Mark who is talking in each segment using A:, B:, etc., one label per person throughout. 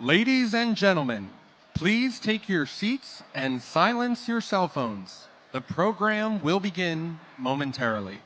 A: Ladies and gentlemen, please take your seats and silence your cell phones. The program will begin momentarily.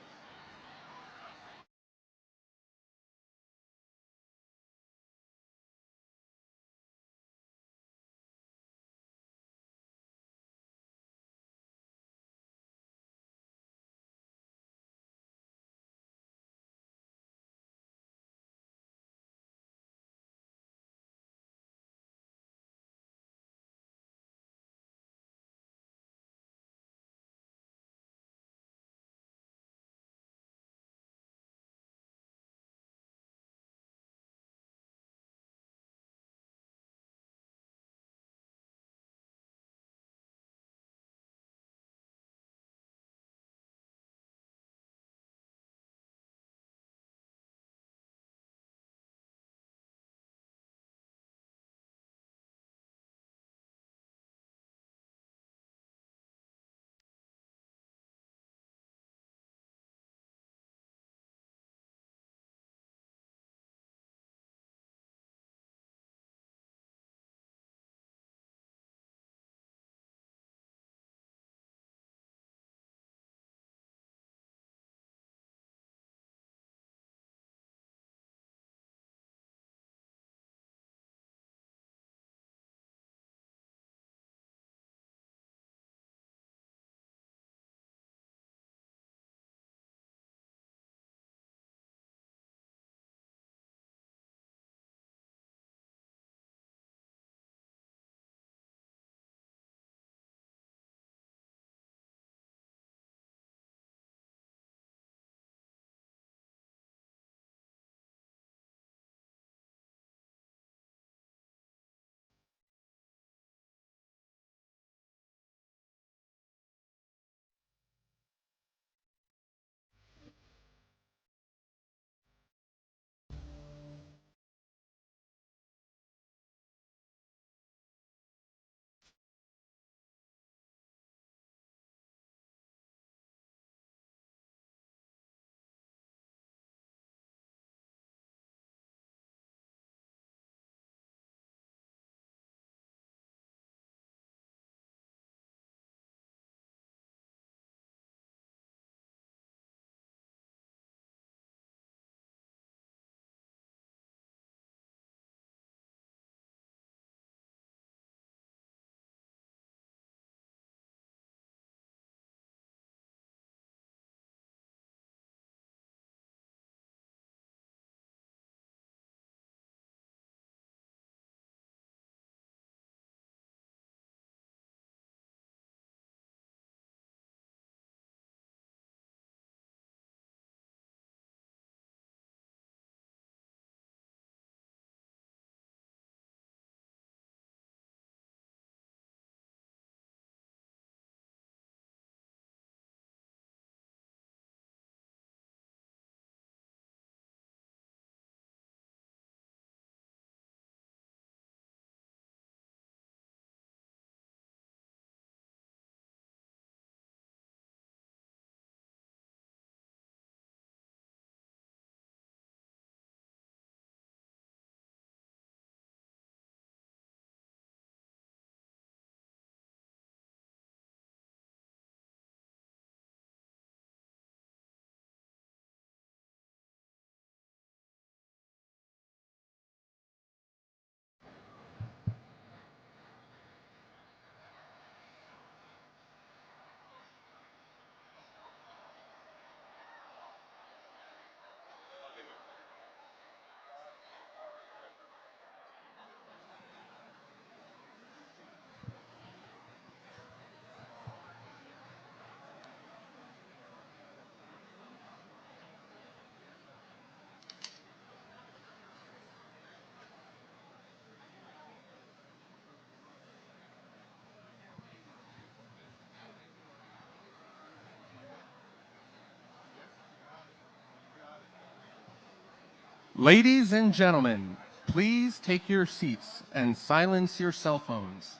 A: Ladies and gentlemen, please take your seats and silence your cell phones.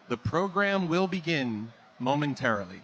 A: The program will begin momentarily.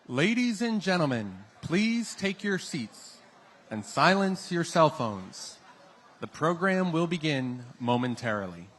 A: Ladies and gentlemen, please take your seats and silence your cell phones. The program will begin momentarily.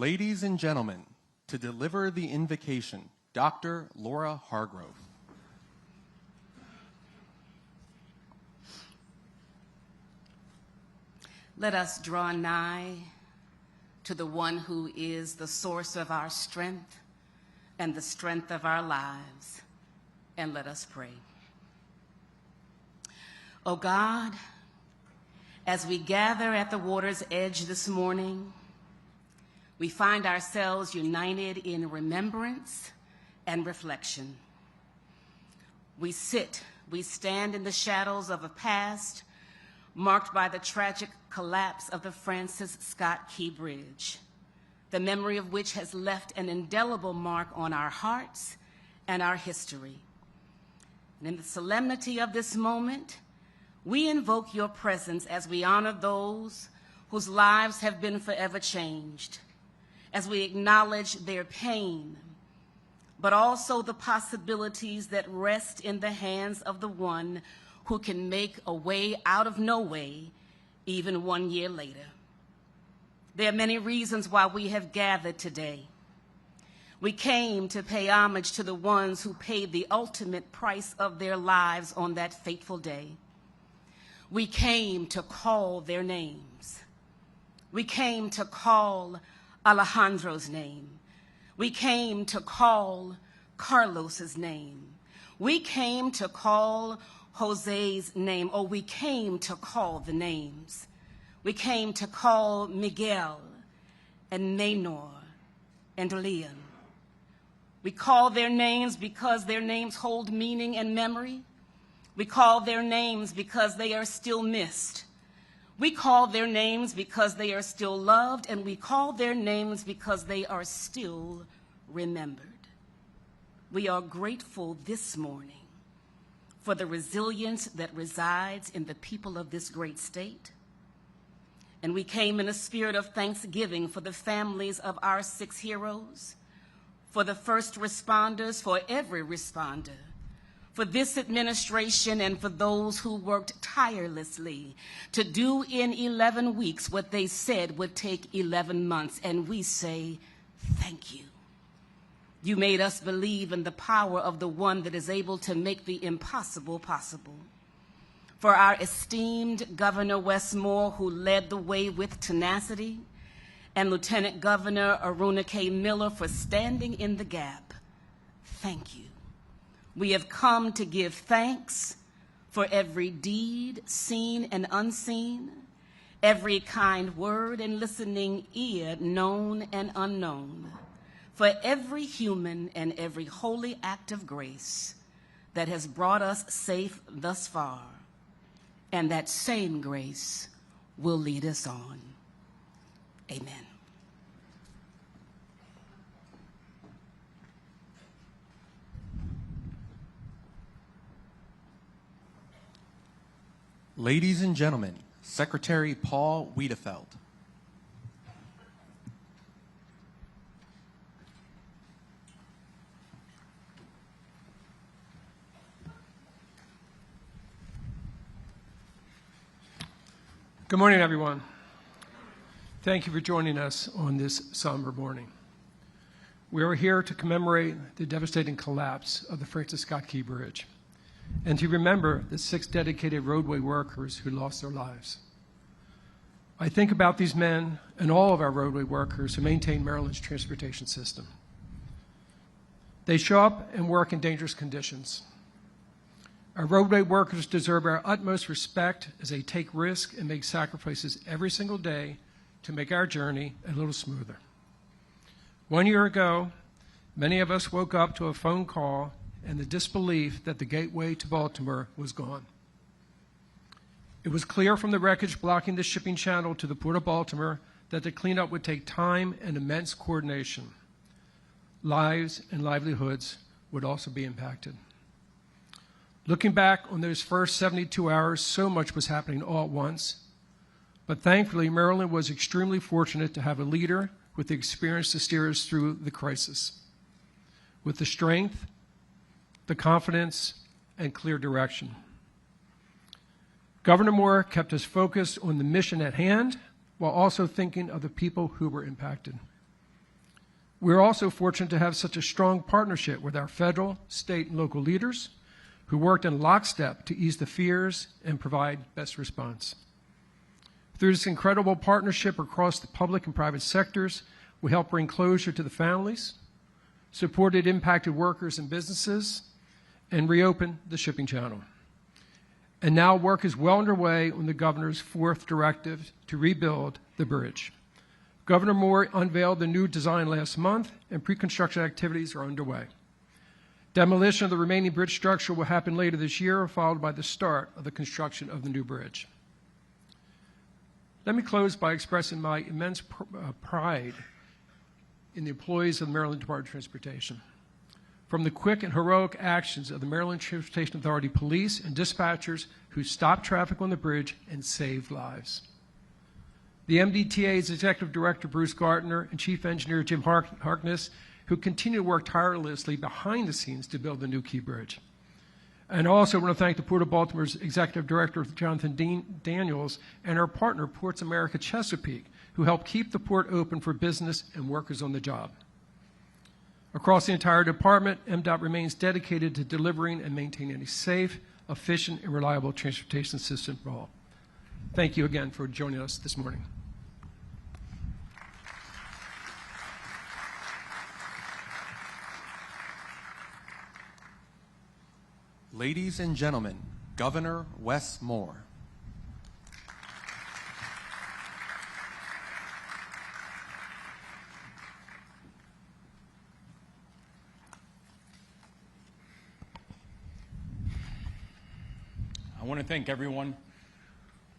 A: Ladies and gentlemen, to deliver the invocation, Dr. Laura Hargrove.
B: Let us draw nigh to the one who is the source of our strength and the strength of our lives, and let us pray. O God, as we gather at the water's edge this morning, we find ourselves united in remembrance and reflection. We stand in the shadows of a past marked by the tragic collapse of the Francis Scott Key Bridge, the memory of which has left an indelible mark on our hearts and our history. And in the solemnity of this moment, we invoke your presence as we honor those whose lives have been forever changed, as we acknowledge their pain, but also the possibilities that rest in the hands of the one who can make a way out of no way, even 1 year later. There are many reasons why we have gathered today. We came to pay homage to the ones who paid the ultimate price of their lives on that fateful day. We came to call their names. We came to call Alejandro's name. We came to call Carlos's name. We came to call Jose's name. Oh, we came to call the names. We came to call Miguel and Maynor and Leon. We call their names because their names hold meaning and memory. We call their names because they are still missed. We call their names because they are still loved, and we call their names because they are still remembered. We are grateful this morning for the resilience that resides in the people of this great state. And we came in a spirit of thanksgiving for the families of our 6 heroes, for the first responders, for every responder, for this administration, and for those who worked tirelessly to do in 11 weeks what they said would take 11 months. And we say, thank you. You made us believe in the power of the one that is able to make the impossible possible. For our esteemed Governor Westmore, who led the way with tenacity, and Lieutenant Governor Aruna K. Miller for standing in the gap, thank you. We have come to give thanks for every deed, seen and unseen, every kind word and listening ear, known and unknown, for every human and every holy act of grace that has brought us safe thus far, and that same grace will lead us on. Amen.
A: Ladies and gentlemen, Secretary Paul Wiedefeld.
C: Good morning, everyone. Thank you for joining us on this somber morning. We are here to commemorate the devastating collapse of the Francis Scott Key Bridge and to remember the 6 dedicated roadway workers who lost their lives. I think about these men and all of our roadway workers who maintain Maryland's transportation system. They show up and work in dangerous conditions. Our roadway workers deserve our utmost respect as they take risks and make sacrifices every single day to make our journey a little smoother. 1 year ago, many of us woke up to a phone call and the disbelief that the gateway to Baltimore was gone. It was clear from the wreckage blocking the shipping channel to the Port of Baltimore that the cleanup would take time and immense coordination. Lives and livelihoods would also be impacted. Looking back on those first 72 hours, so much was happening all at once. But thankfully, Maryland was extremely fortunate to have a leader with the experience to steer us through the crisis, with the strength, the confidence, and clear direction. Governor Moore kept us focused on the mission at hand while also thinking of the people who were impacted. We're also fortunate to have such a strong partnership with our federal, state, and local leaders who worked in lockstep to ease the fears and provide best response. Through this incredible partnership across the public and private sectors, we helped bring closure to the families, supported impacted workers and businesses, and reopened the shipping channel. And now work is well underway on the governor's fourth directive to rebuild the bridge. Governor Moore unveiled the new design last month, and pre-construction activities are underway. Demolition of the remaining bridge structure will happen later this year, followed by the start of the construction of the new bridge. Let me close by expressing my immense pride in the employees of the Maryland Department of Transportation. From the quick and heroic actions of the Maryland Transportation Authority police and dispatchers who stopped traffic on the bridge and saved lives. The MDTA's Executive Director, Bruce Gartner, and Chief Engineer, Jim Harkness, who continue to work tirelessly behind the scenes to build the new Key Bridge. And also want to thank the Port of Baltimore's Executive Director, Jonathan Daniels, and our partner, Ports America Chesapeake, who helped keep the port open for business and workers on the job. Across the entire department, MDOT remains dedicated to delivering and maintaining a safe, efficient, and reliable transportation system for all. Thank you again for joining us this morning.
A: Ladies and gentlemen, Governor Wes Moore.
D: I want to thank everyone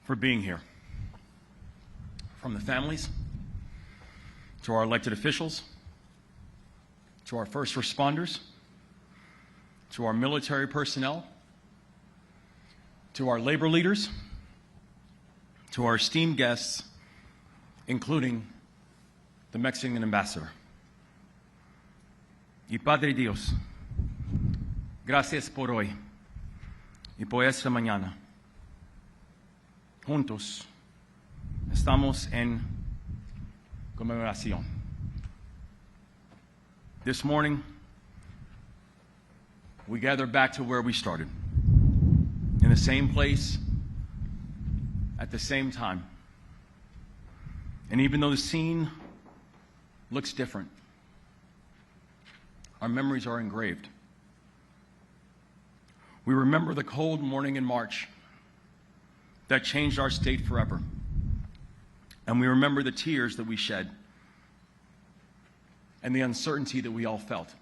D: for being here. From the families, to our elected officials, to our first responders, to our military personnel, to our labor leaders, to our esteemed guests, including the Mexican ambassador. Y Padre Dios, gracias por hoy y por esta mañana. Juntos estamos en conmemoración. This morning, we gather back to where we started, in the same place, at the same time. And even though the scene looks different, our memories are engraved. We remember the cold morning in March that changed our state forever. And we remember the tears that we shed and the uncertainty that we all felt.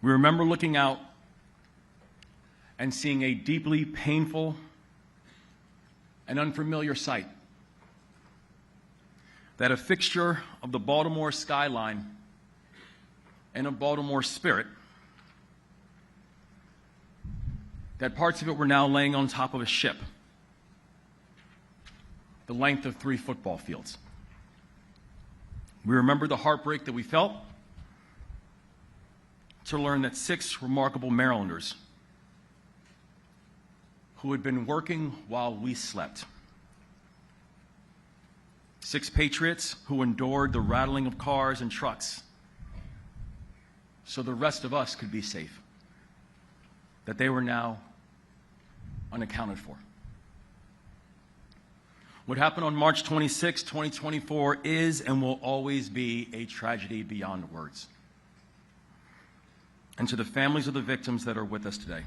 D: We remember looking out and seeing a deeply painful and unfamiliar sight, that a fixture of the Baltimore skyline and of Baltimore spirit, that parts of it were now laying on top of a ship, the length of 3 football fields. We remember the heartbreak that we felt to learn that 6 remarkable Marylanders who had been working while we slept, 6 patriots who endured the rattling of cars and trucks so the rest of us could be safe, that they were now unaccounted for. What happened on March 26, 2024 is and will always be a tragedy beyond words. And to the families of the victims that are with us today,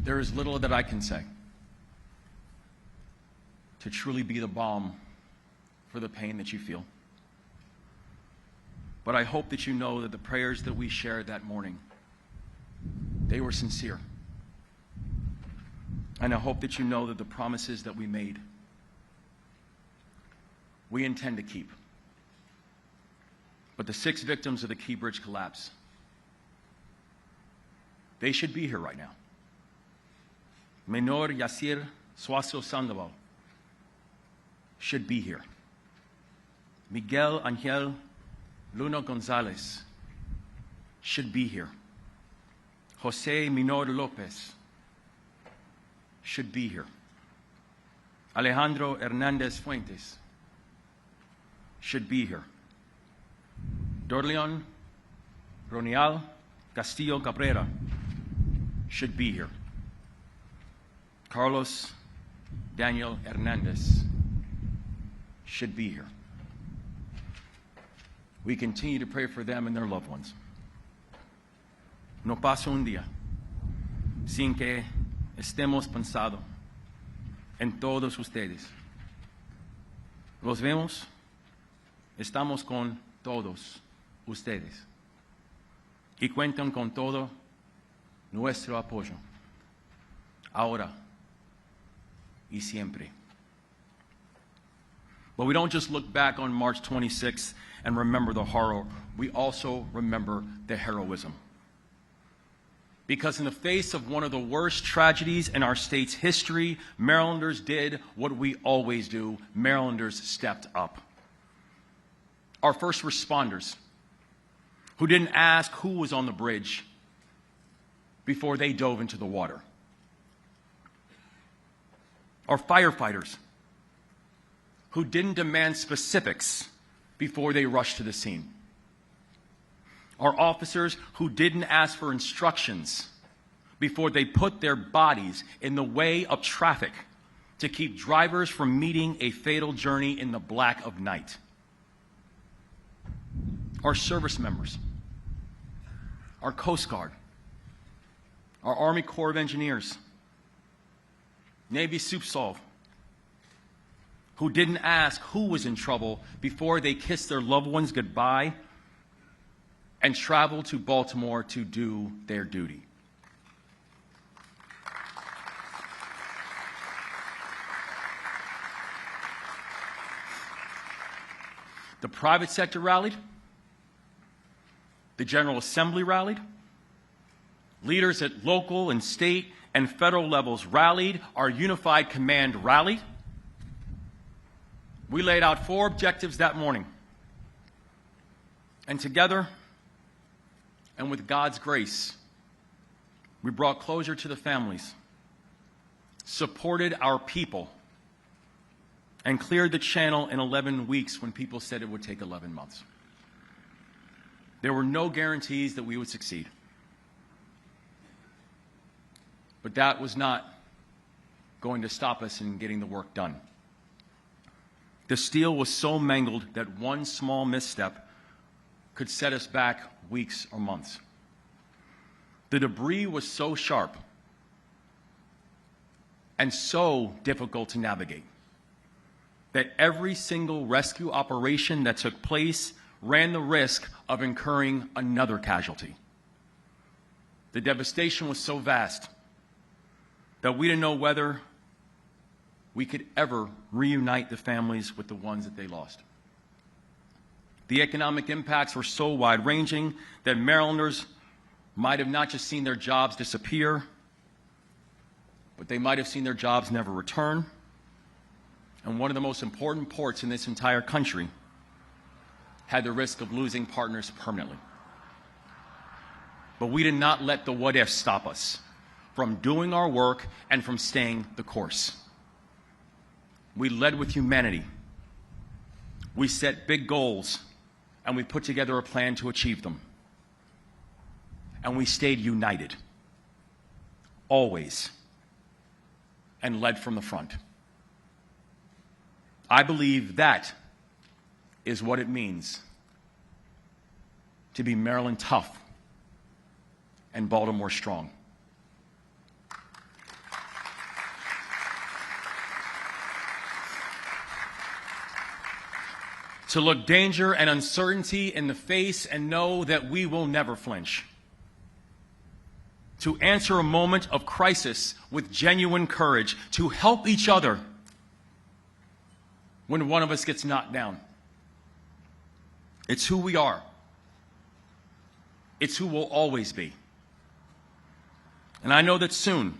D: there is little that I can say to truly be the balm for the pain that you feel. But I hope that you know that the prayers that we shared that morning, they were sincere. And I hope that you know that the promises that we made, we intend to keep. But the 6 victims of the Key Bridge collapse, they should be here right now. Menor Yasir Suazo Sandoval should be here. Miguel Angel Luna Gonzalez should be here. Jose Minor Lopez should be here. Alejandro Hernandez Fuentes should be here. Dorleon Ronial Castillo Cabrera should be here. Carlos Daniel Hernandez should be here. We continue to pray for them and their loved ones. No pasa un día sin que estemos pensando en todos ustedes. Los vemos, estamos con todos ustedes y cuentan con todo nuestro apoyo, ahora y siempre. But we don't just look back on March 26th and remember the horror, we also remember the heroism. Because in the face of one of the worst tragedies in our state's history, Marylanders did what we always do. Marylanders stepped up. Our first responders, who didn't ask who was on the bridge before they dove into the water. Our firefighters, who didn't demand specifics before they rushed to the scene. Our officers who didn't ask for instructions before they put their bodies in the way of traffic to keep drivers from meeting a fatal journey in the black of night. Our service members, our Coast Guard, our Army Corps of Engineers, Navy SUPSOLV, who didn't ask who was in trouble before they kissed their loved ones goodbye and traveled to Baltimore to do their duty. The private sector rallied. The General Assembly rallied. Leaders at local and state and federal levels rallied. Our unified command rallied. We laid out 4 objectives that morning. And together, and with God's grace, we brought closure to the families, supported our people, and cleared the channel in 11 weeks when people said it would take 11 months. There were no guarantees that we would succeed. But that was not going to stop us in getting the work done. The steel was so mangled that one small misstep could set us back weeks or months. The debris was so sharp and so difficult to navigate that every single rescue operation that took place ran the risk of incurring another casualty. The devastation was so vast that we didn't know whether we could ever reunite the families with the ones that they lost. The economic impacts were so wide-ranging that Marylanders might have not just seen their jobs disappear, but they might have seen their jobs never return. And one of the most important ports in this entire country had the risk of losing partners permanently. But we did not let the what-ifs stop us from doing our work and from staying the course. We led with humanity. We set big goals, and we put together a plan to achieve them. And we stayed united, always, and led from the front. I believe that is what it means to be Maryland tough and Baltimore strong. To look danger and uncertainty in the face and know that we will never flinch. To answer a moment of crisis with genuine courage. To help each other when one of us gets knocked down. It's who we are. It's who we'll always be. And I know that soon,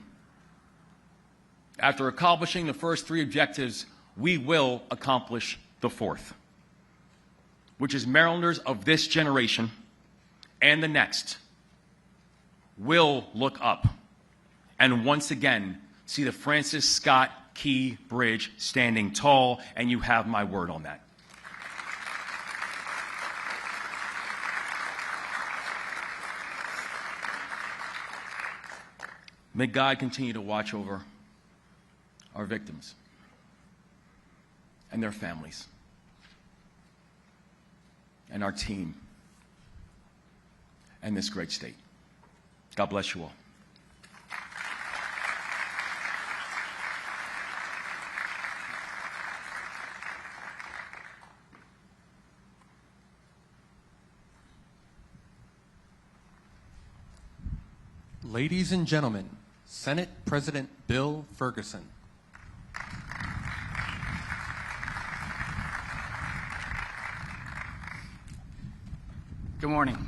D: after accomplishing the first 3 objectives, we will accomplish the 4th, which is Marylanders of this generation and the next will look up and once again see the Francis Scott Key Bridge standing tall, and you have my word on that. May God continue to watch over our victims and their families and our team and this great state. God bless you all.
A: Ladies and gentlemen, Senate President Bill Ferguson.
E: Good morning.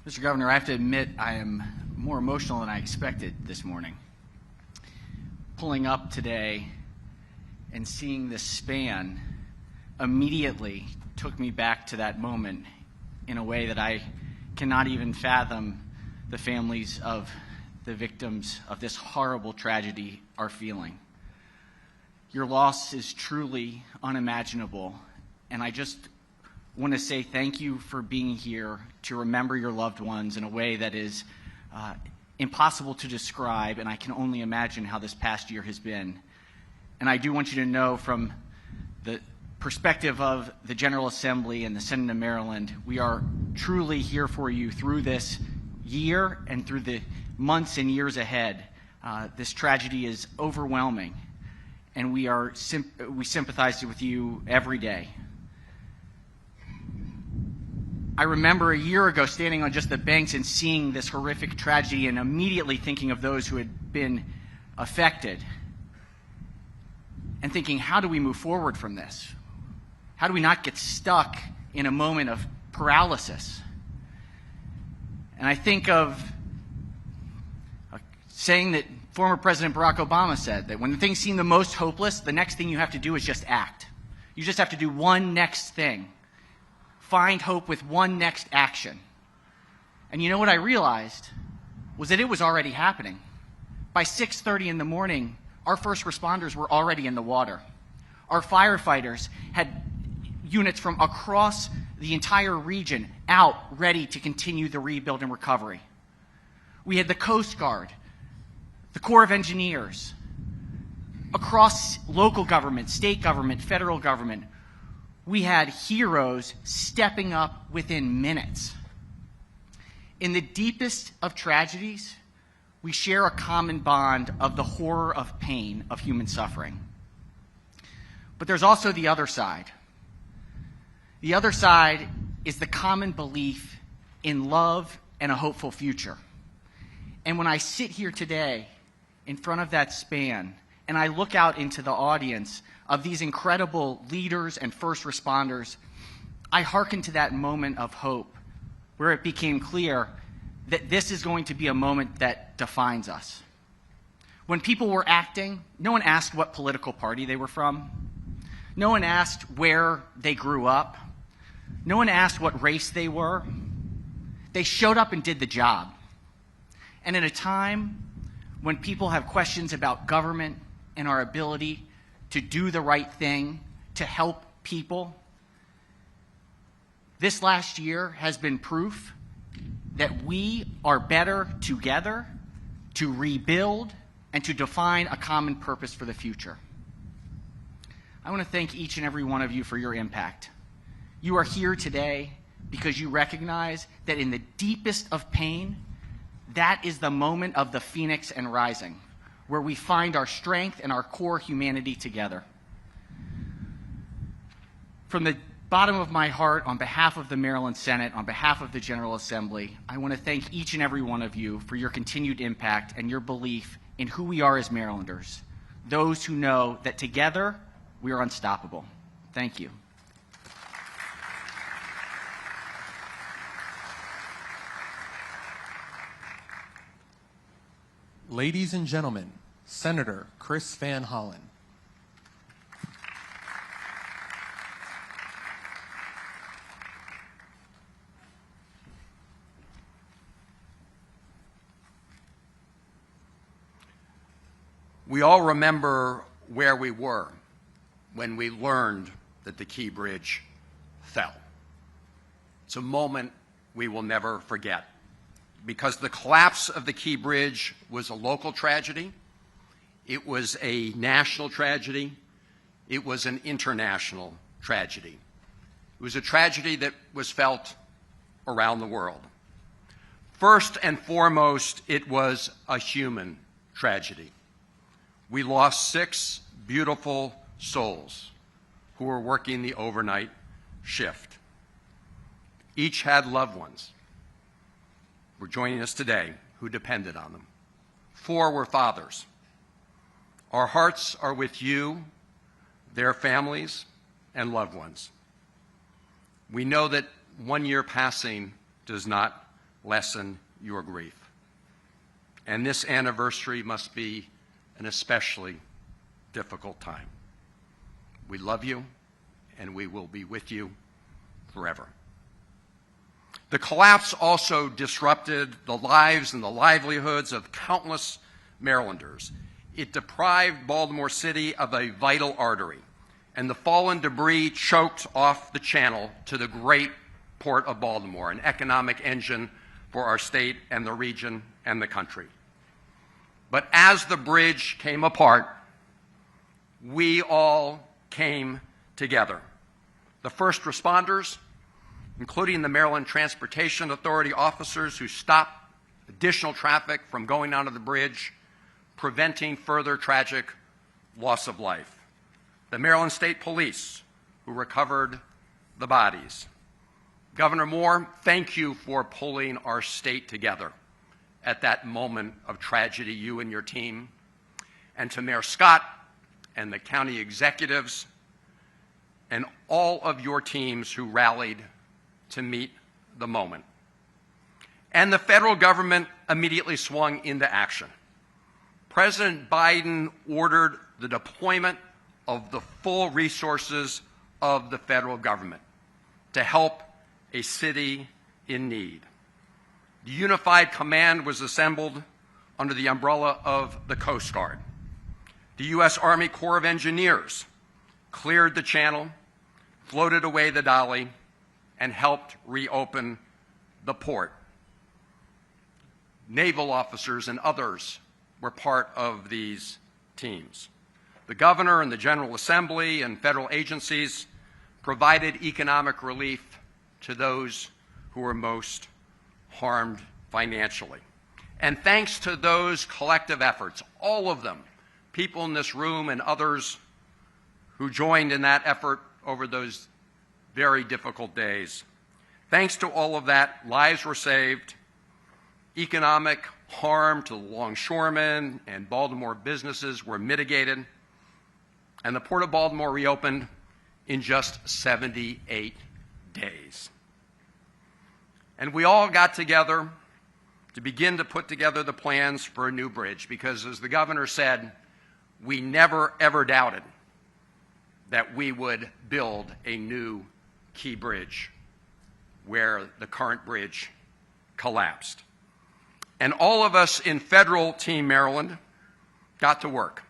E: Mr. Governor, I have to admit I am more emotional than I expected this morning. Pulling up today and seeing this span immediately took me back to that moment in a way that I cannot even fathom the families of the victims of this horrible tragedy are feeling. Your loss is truly unimaginable, and I just want to say thank you for being here to remember your loved ones in a way that is impossible to describe, and I can only imagine how this past year has been. And I do want you to know, from the perspective of the General Assembly and the Senate of Maryland, we are truly here for you through this year and through the months and years ahead. This tragedy is overwhelming, and we sympathize with you every day. I remember a year ago standing on just the banks and seeing this horrific tragedy and immediately thinking of those who had been affected and thinking, how do we move forward from this? How do we not get stuck in a moment of paralysis? And I think of a saying that former President Barack Obama said, that when things seem the most hopeless, the next thing you have to do is just act. You just have to do one next thing. Find hope with one next action. And you know what I realized was that it was already happening. By 6:30 in the morning, our first responders were already in the water. Our firefighters had units from across the entire region out, ready to continue the rebuild and recovery. We had the Coast Guard, the Corps of Engineers, across local government, state government, federal government. We had heroes stepping up within minutes. In the deepest of tragedies, we share a common bond of the horror of pain of human suffering. But there's also the other side. The other side is the common belief in love and a hopeful future. And when I sit here today in front of that span and I look out into the audience of these incredible leaders and first responders, I hearken to that moment of hope where it became clear that this is going to be a moment that defines us. When people were acting, no one asked what political party they were from. No one asked where they grew up. No one asked what race they were. They showed up and did the job. And at a time when people have questions about government and our ability to do the right thing, to help people, this last year has been proof that we are better together to rebuild and to define a common purpose for the future. I want to thank each and every one of you for your impact. You are here today because you recognize that in the deepest of pain, that is the moment of the phoenix and rising, where we find our strength and our core humanity together. From the bottom of my heart, on behalf of the Maryland Senate, on behalf of the General Assembly, I want to thank each and every one of you for your continued impact and your belief in who we are as Marylanders, those who know that together we are unstoppable. Thank you.
A: Ladies and gentlemen, Senator Chris Van Hollen.
F: We all remember where we were when we learned that the Key Bridge fell. It's a moment we will never forget. because the collapse of the Key Bridge was a local tragedy, it was a national tragedy, it was an international tragedy. It was a tragedy that was felt around the world. First and foremost, it was a human tragedy. We lost 6 beautiful souls who were working the overnight shift. Each had loved ones who were joining us today who depended on them. 4 were fathers. Our hearts are with you, their families, and loved ones. We know that 1 year passing does not lessen your grief. And this anniversary must be an especially difficult time. We love you, and we will be with you forever. The collapse also disrupted the lives and the livelihoods of countless Marylanders. It deprived Baltimore City of a vital artery, and the fallen debris choked off the channel to the great Port of Baltimore, an economic engine for our state and the region and the country. But as the bridge came apart, we all came together. The first responders, including the Maryland Transportation Authority officers who stopped additional traffic from going onto the bridge, preventing further tragic loss of life. The Maryland State Police, who recovered the bodies. Governor Moore, thank you for pulling our state together at that moment of tragedy, you and your team. And to Mayor Scott and the county executives and all of your teams who rallied to meet the moment. And the federal government immediately swung into action. President Biden ordered the deployment of the full resources of the federal government to help a city in need. The unified command was assembled under the umbrella of the Coast Guard. The U.S. Army Corps of Engineers cleared the channel, floated away the dolly, and helped reopen the port. Naval officers and others were part of these teams. The governor and the General Assembly and federal agencies provided economic relief to those who were most harmed financially. And thanks to those collective efforts, all of them, people in this room and others who joined in that effort over those very difficult days, thanks to all of that, lives were saved, economic harm to the longshoremen and Baltimore businesses were mitigated, and the Port of Baltimore reopened in just 78 days. And we all got together to begin to put together the plans for a new bridge because, as the governor said, we never ever doubted that we would build a new Key Bridge where the current bridge collapsed. And all of us in Federal Team Maryland got to work,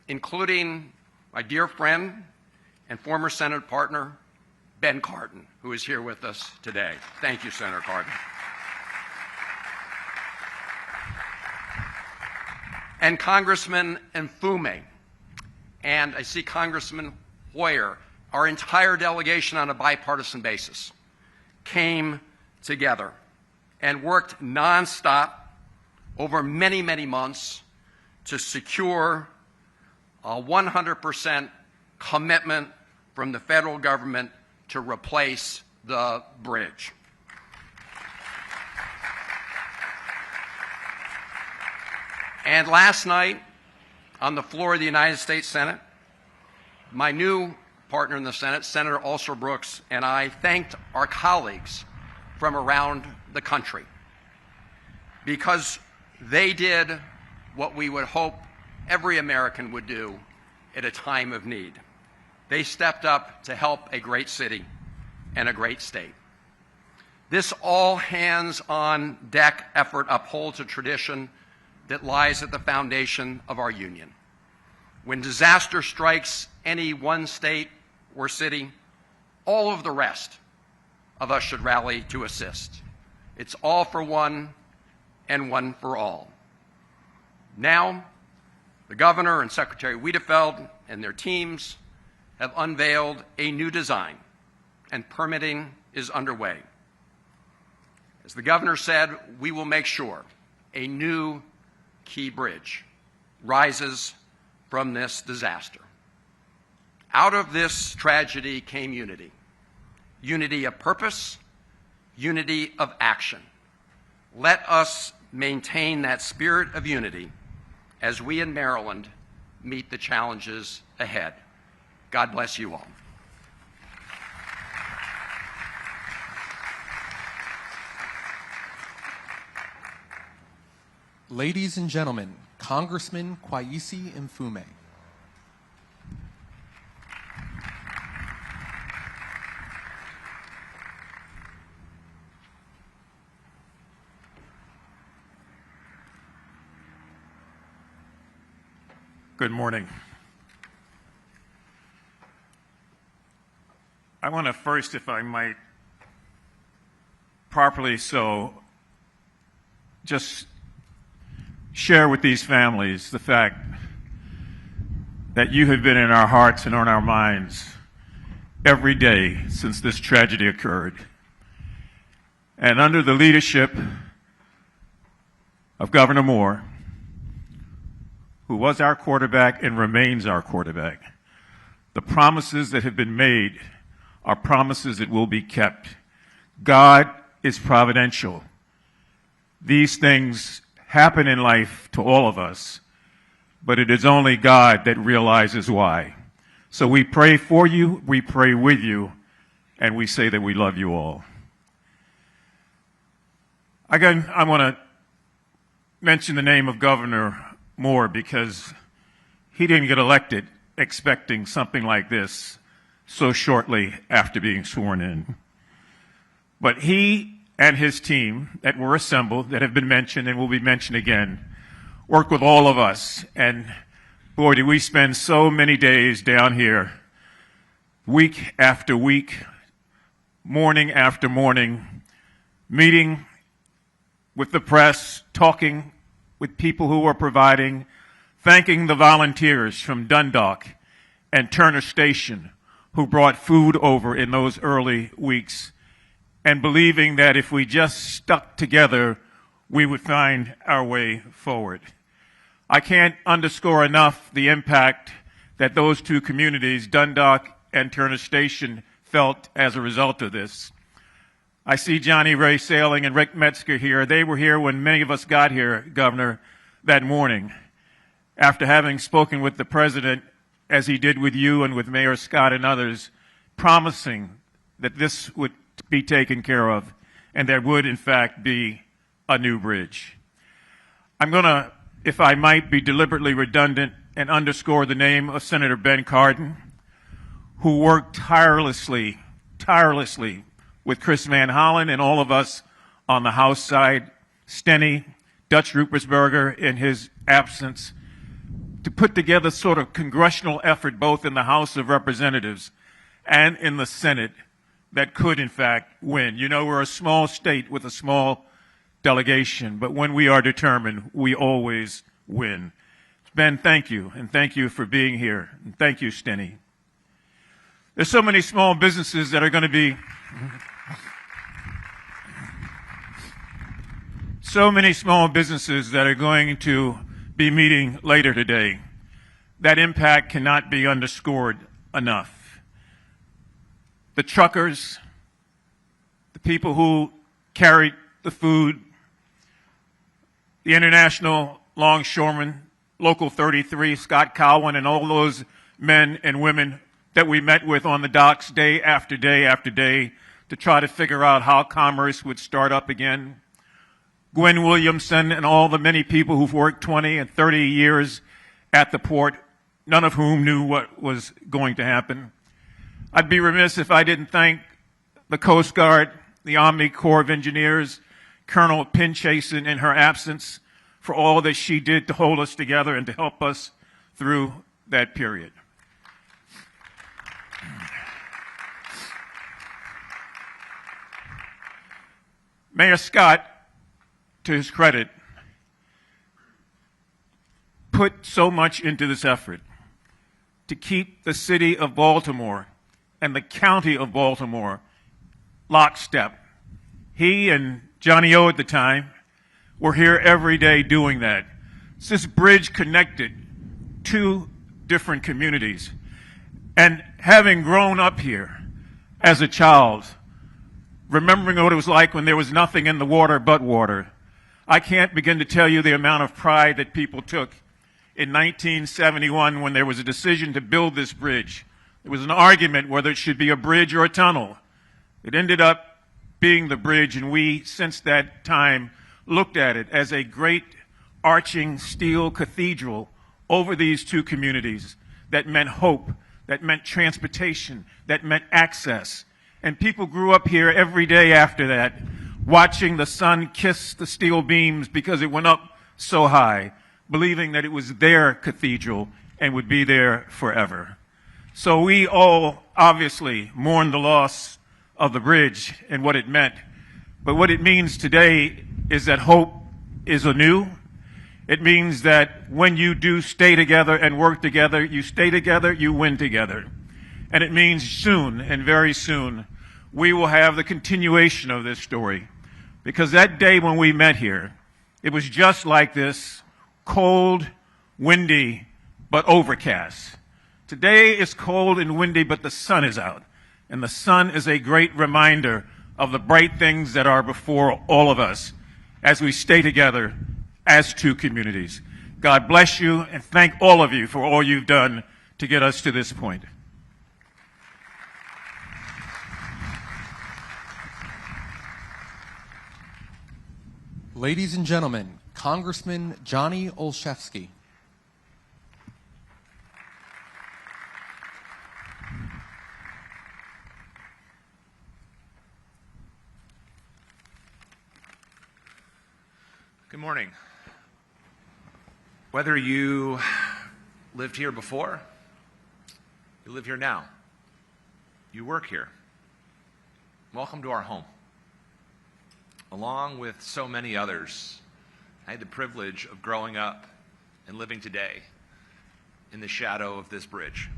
F: including my dear friend and former Senate partner, Ben Cardin, who is here with us today. Thank you, Senator Cardin. And Congressman Mfume, and I see Congressman Hoyer, our entire delegation on a bipartisan basis, came together and worked nonstop over many, many months to secure a 100% commitment from the federal government to replace the bridge. And last night, on the floor of the United States Senate, my new partner in the Senate, Senator Alsor Brooks, and I thanked our colleagues from around the country because they did what we would hope every American would do at a time of need. They stepped up to help a great city and a great state. This all-hands-on-deck effort upholds a tradition that lies at the foundation of our union. When disaster strikes any one state or city, all of the rest of us should rally to assist. It's all for one and one for all. Now, the Governor and Secretary Wiedefeld and their teams have unveiled a new design, and permitting is underway. As the Governor said, we will make sure a new Key Bridge rises from this disaster. Out of this tragedy came unity. Unity of purpose, unity of action. Let us maintain that spirit of unity as we in Maryland meet the challenges ahead. God bless you all.
A: Ladies and gentlemen, Congressman Kwesi Mfume.
G: Good morning. I want to first, if I might, properly so, just share with these families the fact that you have been in our hearts and on our minds every day since this tragedy occurred. And under the leadership of Governor Moore, who was our quarterback and remains our quarterback, the promises that have been made are promises that will be kept. God is providential. These things happen in life to all of us, but it is only God that realizes why. So we pray for you, we pray with you, and we say that we love you all. Again, I want to mention the name of Governor Moore because he didn't get elected expecting something like this so shortly after being sworn in. But he and his team that were assembled, that have been mentioned and will be mentioned again, worked with all of us. And boy, did we spend so many days down here, week after week, morning after morning, meeting with the press, talking with people who were providing, thanking the volunteers from Dundalk and Turner Station who brought food over in those early weeks, and believing that if we just stuck together, we would find our way forward. I can't underscore enough the impact that those two communities, Dundalk and Turner Station, felt as a result of this. I see Johnny Ray Sailing and Rick Metzger here. They were here when many of us got here, Governor, that morning. After having spoken with the President, as he did with you and with Mayor Scott and others, promising that this would be taken care of and there would, in fact, be a new bridge. I'm going to, if I might, be deliberately redundant and underscore the name of Senator Ben Cardin, who worked tirelessly with Chris Van Hollen and all of us on the House side, Steny, Dutch Rupersberger in his absence, to put together sort of congressional effort both in the House of Representatives and in the Senate that could, in fact, win. You know, we're a small state with a small delegation, but when we are determined, we always win. Ben, thank you, and thank you for being here, and thank you, Steny. There's so many small businesses that are going to be meeting later today. That impact cannot be underscored enough. The truckers, the people who carried the food, the International Longshoremen, Local 33, Scott Cowan, and all those men and women that we met with on the docks day after day after day to try to figure out how commerce would start up again. Gwen Williamson and all the many people who've worked 20 and 30 years at the port, none of whom knew what was going to happen. I'd be remiss if I didn't thank the Coast Guard, the Army Corps of Engineers, Colonel Pinchason in her absence, for all that she did to hold us together and to help us through that period. Mayor Scott, to his credit, put so much into this effort to keep the city of Baltimore and the county of Baltimore lockstep. He and Johnny O at the time were here every day doing that. This bridge connected two different communities. And having grown up here as a child, remembering what it was like when there was nothing in the water but water, I can't begin to tell you the amount of pride that people took in 1971 when there was a decision to build this bridge. There was an argument whether it should be a bridge or a tunnel. It ended up being the bridge, and we, since that time, looked at it as a great arching steel cathedral over these two communities that meant hope, that meant transportation, that meant access. And people grew up here every day after that, watching the sun kiss the steel beams because it went up so high, believing that it was their cathedral and would be there forever. So we all obviously mourn the loss of the bridge and what it meant. But what it means today is that hope is anew. It means that when you do stay together and work together, you stay together, you win together. And it means soon, and very soon, we will have the continuation of this story. Because that day when we met here, it was just like this, cold, windy, but overcast. Today is cold and windy, but the sun is out. And the sun is a great reminder of the bright things that are before all of us as we stay together as two communities. God bless you, and thank all of you for all you've done to get us to this point.
A: Ladies and gentlemen, Congressman Johnny Olszewski.
H: Good morning. Whether you lived here before, you live here now, you work here, welcome to our home. Along with so many others, I had the privilege of growing up and living today in the shadow of this bridge.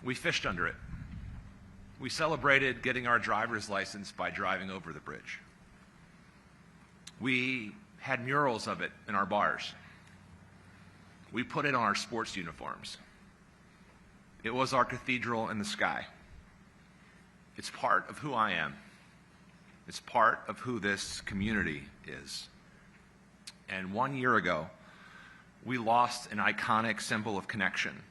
H: We fished under it. We celebrated getting our driver's license by driving over the bridge. We had murals of it in our bars. We put it on our sports uniforms. It was our cathedral in the sky. It's part of who I am. It's part of who this community is. And 1 year ago, we lost an iconic symbol of connection,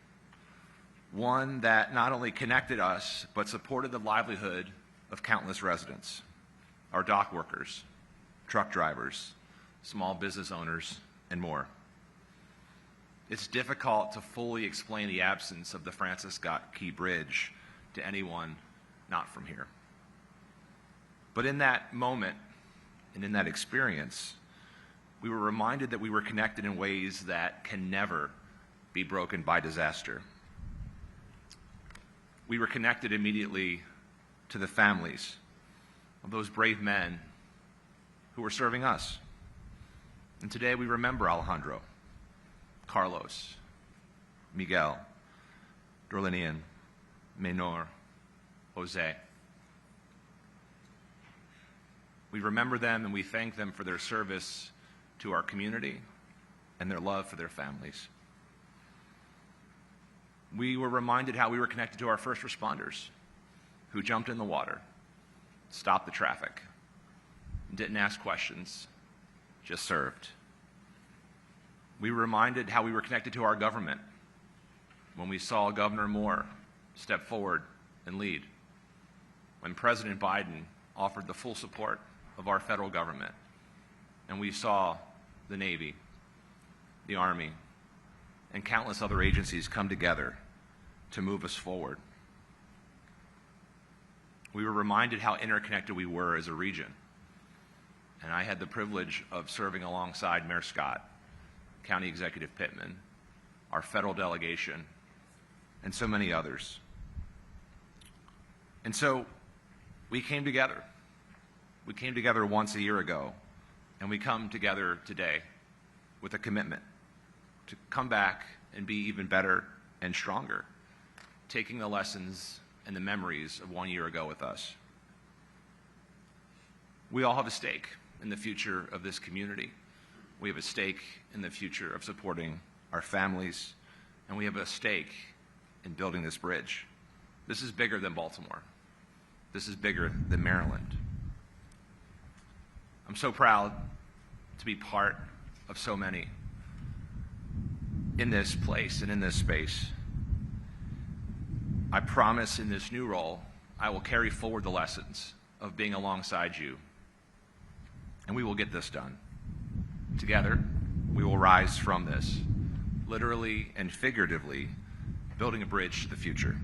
H: one that not only connected us, but supported the livelihood of countless residents, our dock workers, truck drivers, small business owners, and more. It's difficult to fully explain the absence of the Francis Scott Key Bridge to anyone not from here. But in that moment and in that experience, we were reminded that we were connected in ways that can never be broken by disaster. We were connected immediately to the families of those brave men who were serving us. And today we remember Alejandro, Carlos, Miguel, Dorlinian, Menor, Jose. We remember them and we thank them for their service to our community and their love for their families. We were reminded how we were connected to our first responders who jumped in the water, stopped the traffic, didn't ask questions, just served. We were reminded how we were connected to our government when we saw Governor Moore step forward and lead, when President Biden offered the full support of our federal government, and we saw the Navy, the Army, and countless other agencies come together to move us forward. We were reminded how interconnected we were as a region. And I had the privilege of serving alongside Mayor Scott, County Executive Pittman, our federal delegation, and so many others. And so we came together. We came together once a year ago, and we come together today with a commitment to come back and be even better and stronger, taking the lessons and the memories of 1 year ago with us. We all have a stake in the future of this community. We have a stake in the future of supporting our families, and we have a stake in building this bridge. This is bigger than Baltimore. This is bigger than Maryland. I'm so proud to be part of so many in this place and in this space. I promise in this new role, I will carry forward the lessons of being alongside you, and we will get this done. Together, we will rise from this, literally and figuratively, building a bridge to the future.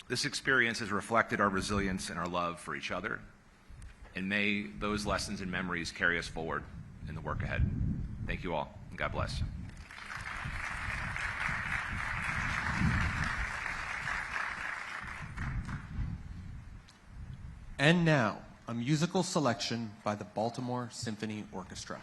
H: This experience has reflected our resilience and our love for each other, and may those lessons and memories carry us forward in the work ahead. Thank you all, and God bless.
A: And now, a musical selection by the Baltimore Symphony Orchestra.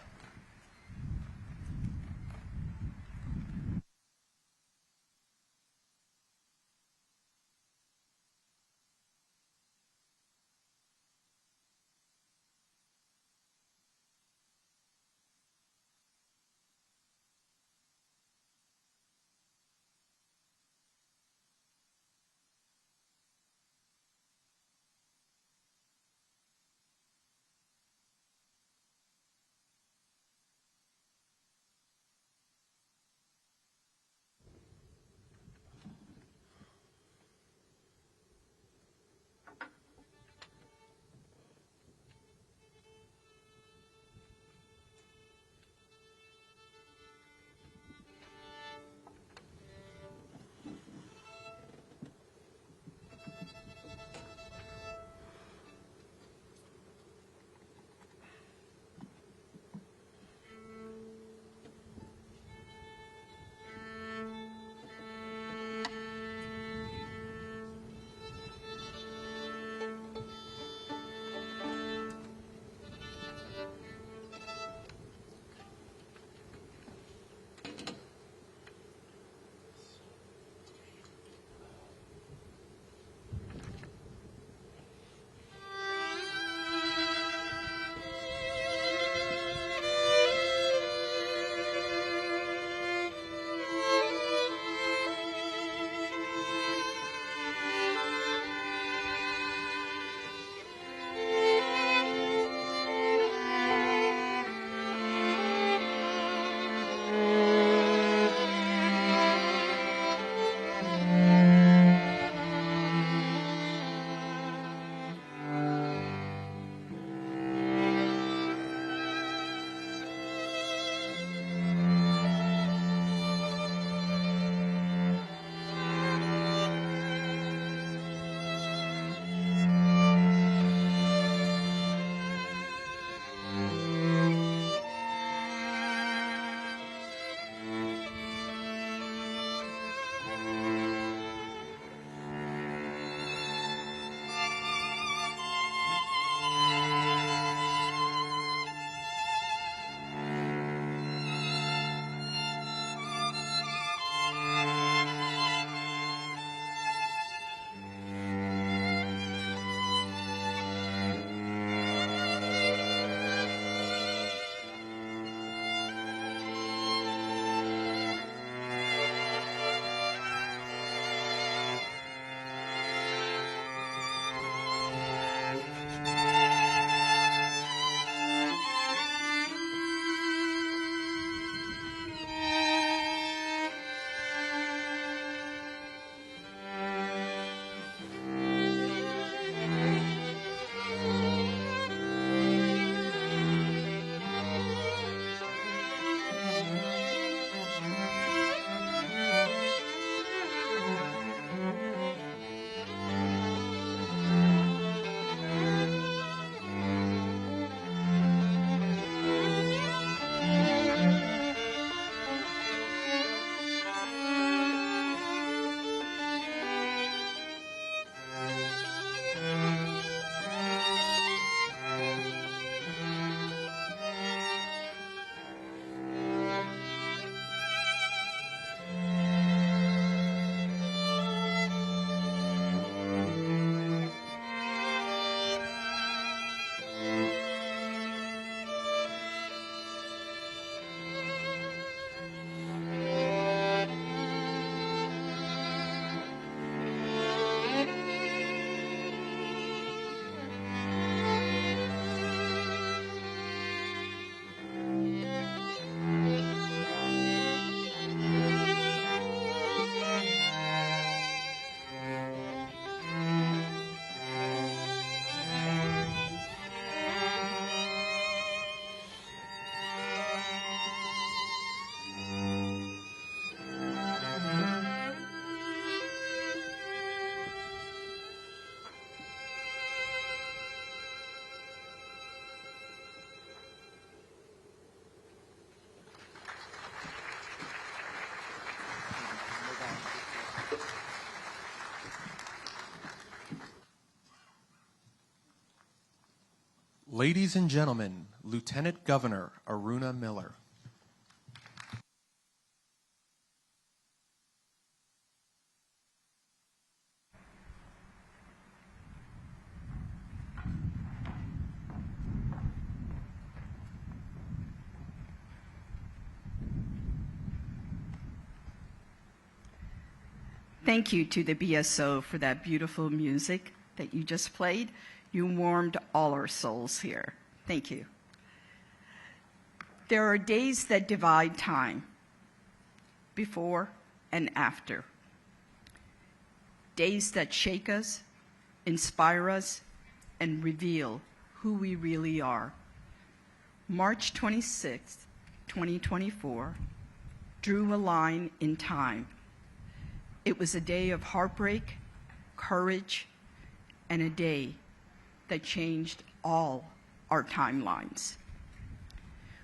A: Ladies and gentlemen, Lieutenant Governor Aruna Miller.
I: Thank you to the BSO for that beautiful music that you just played. You warmed all our souls here. Thank you. There are days that divide time, before and after. Days that shake us, inspire us, and reveal who we really are. March 26, 2024, drew a line in time. It was a day of heartbreak, courage, and a day that changed all our timelines.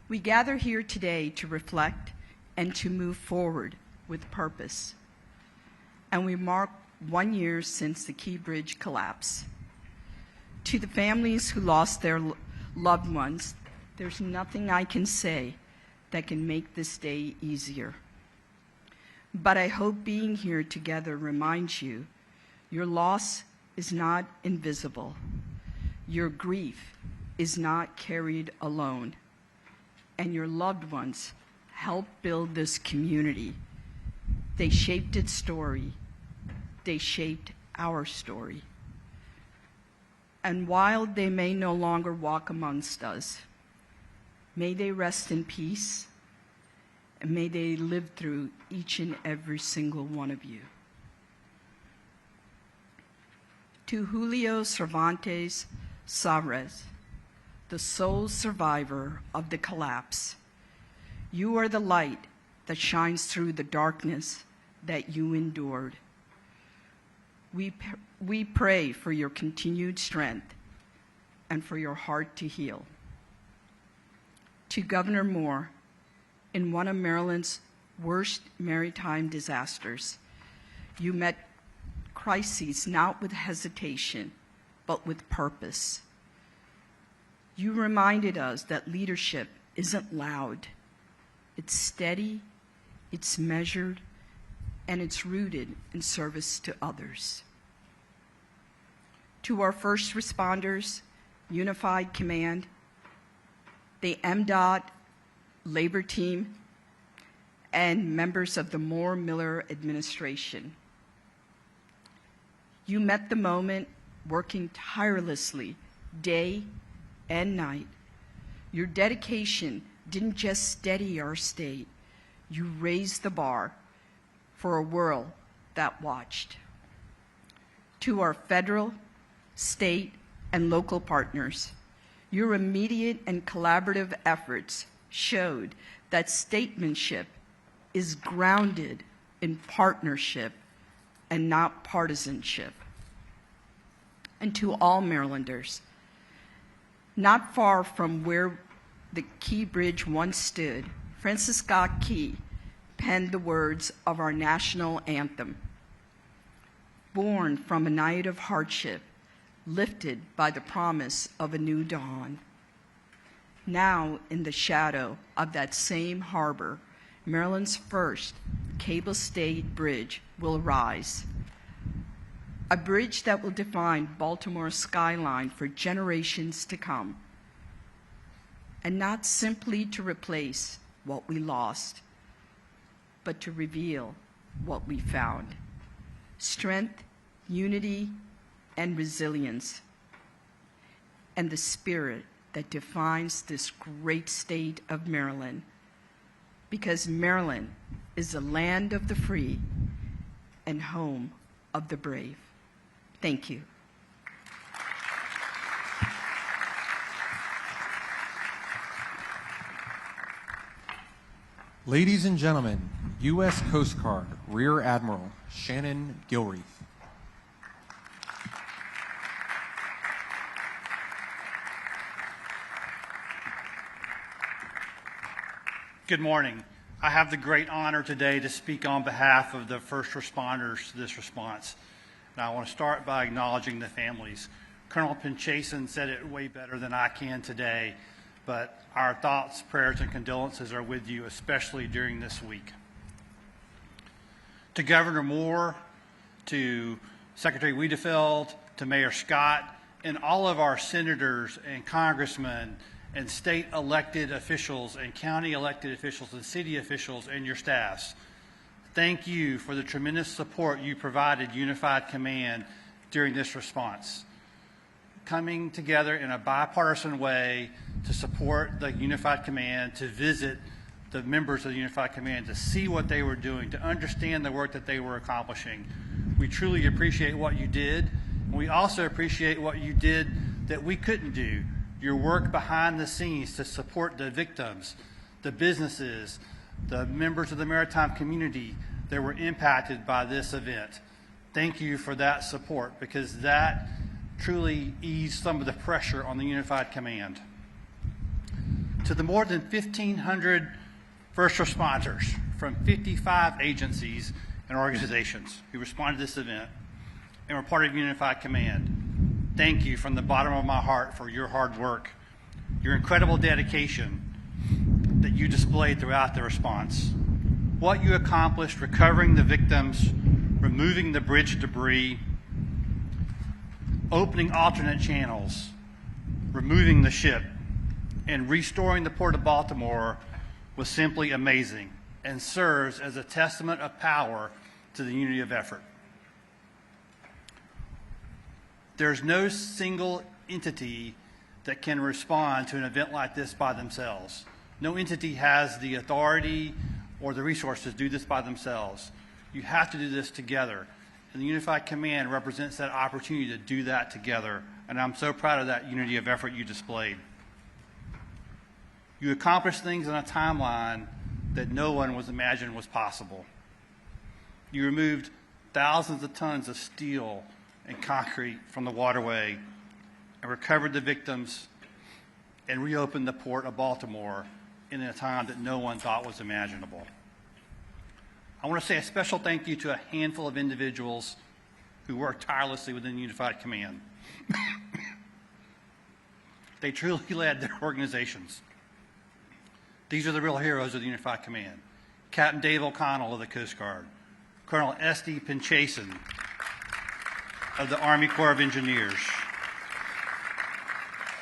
I: We gather here today to reflect and to move forward with purpose. And we mark 1 year since the Key Bridge collapse. To the families who lost their loved ones, there's nothing I can say that can make this day easier. But I hope being here together reminds you your loss is not invisible. Your grief is not carried alone. And your loved ones helped build this community. They shaped its story. They shaped our story. And while they may no longer walk amongst us, may they rest in peace. And may they live through each and every single one of you. To Julio Cervantes Suarez, the sole survivor of the collapse, you are the light that shines through the darkness that you endured. We pray for your continued strength and for your heart to heal. To Governor Moore, in one of Maryland's worst maritime disasters, you met crises not with hesitation, but with purpose. You reminded us that leadership isn't loud. It's steady, it's measured, and it's rooted in service to others. To our first responders, Unified Command, the MDOT labor team, and members of the Moore-Miller administration. You met the moment working tirelessly day and night. Your dedication didn't just steady our state, you raised the bar for a world that watched. To our federal, state, and local partners, your immediate and collaborative efforts showed that statesmanship is grounded in partnership and not partisanship. And to all Marylanders, not far from where the Key Bridge once stood, Francis Scott Key penned the words of our national anthem. Born from a night of hardship, lifted by the promise of a new dawn. Now, in the shadow of that same harbor, Maryland's first cable-stayed bridge will rise. A bridge that will define Baltimore's skyline for generations to come. And not simply to replace what we lost, but to reveal what we found. Strength, unity, and resilience, and the spirit that defines this great state of Maryland, because Maryland is the land of the free and home of the brave. Thank you.
A: Ladies and gentlemen, U.S. Coast Guard Rear Admiral Shannon Gilreath.
J: Good morning. I have the great honor today to speak on behalf of the first responders to this response. And I want to start by acknowledging the families. Colonel Pinchason said it way better than I can today, but our thoughts, prayers, and condolences are with you, especially during this week. To Governor Moore, to Secretary Wiedefeld, to Mayor Scott, and all of our senators and congressmen and state elected officials and county elected officials and city officials and your staffs, thank you for the tremendous support you provided Unified Command during this response. Coming together in a bipartisan way to support the Unified Command, to visit the members of the Unified Command, to see what they were doing, to understand the work that they were accomplishing. We truly appreciate what you did. And we also appreciate what you did that we couldn't do. Your work behind the scenes to support the victims, the businesses, the members of the maritime community that were impacted by this event. Thank you for that support, because that truly eased some of the pressure on the Unified Command. To the more than 1,500 first responders from 55 agencies and organizations who responded to this event and were part of Unified Command, thank you from the bottom of my heart for your hard work, your incredible dedication that you displayed throughout the response. What you accomplished recovering the victims, removing the bridge debris, opening alternate channels, removing the ship, and restoring the Port of Baltimore was simply amazing and serves as a testament of power to the unity of effort. There's no single entity that can respond to an event like this by themselves. No entity has the authority or the resources to do this by themselves. You have to do this together. And the Unified Command represents that opportunity to do that together. And I'm so proud of that unity of effort you displayed. You accomplished things on a timeline that no one was imagined was possible. You removed thousands of tons of steel and concrete from the waterway and recovered the victims and reopened the Port of Baltimore in a time that no one thought was imaginable. I want to say a special thank you to a handful of individuals who worked tirelessly within Unified Command. They truly led their organizations. These are the real heroes of the Unified Command. Captain Dave O'Connell of the Coast Guard, Colonel S.D. Pinchason of the Army Corps of Engineers,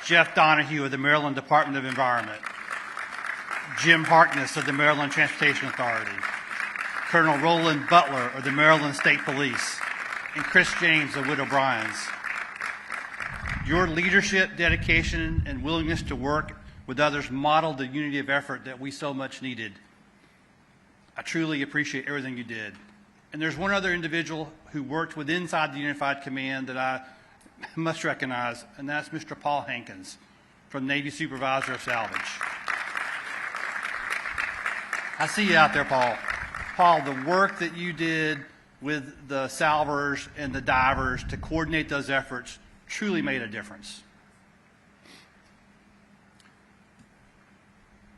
J: Jeff Donahue of the Maryland Department of Environment, Jim Harkness of the Maryland Transportation Authority, Colonel Roland Butler of the Maryland State Police, and Chris James of Widow O'Brien's. Your leadership, dedication, and willingness to work with others modeled the unity of effort that we so much needed. I truly appreciate everything you did. And there's one other individual who worked with inside the Unified Command that I must recognize, and that's Mr. Paul Hankins from Navy Supervisor of Salvage. I see you out there, Paul. Paul, the work that you did with the salvers and the divers to coordinate those efforts truly made a difference.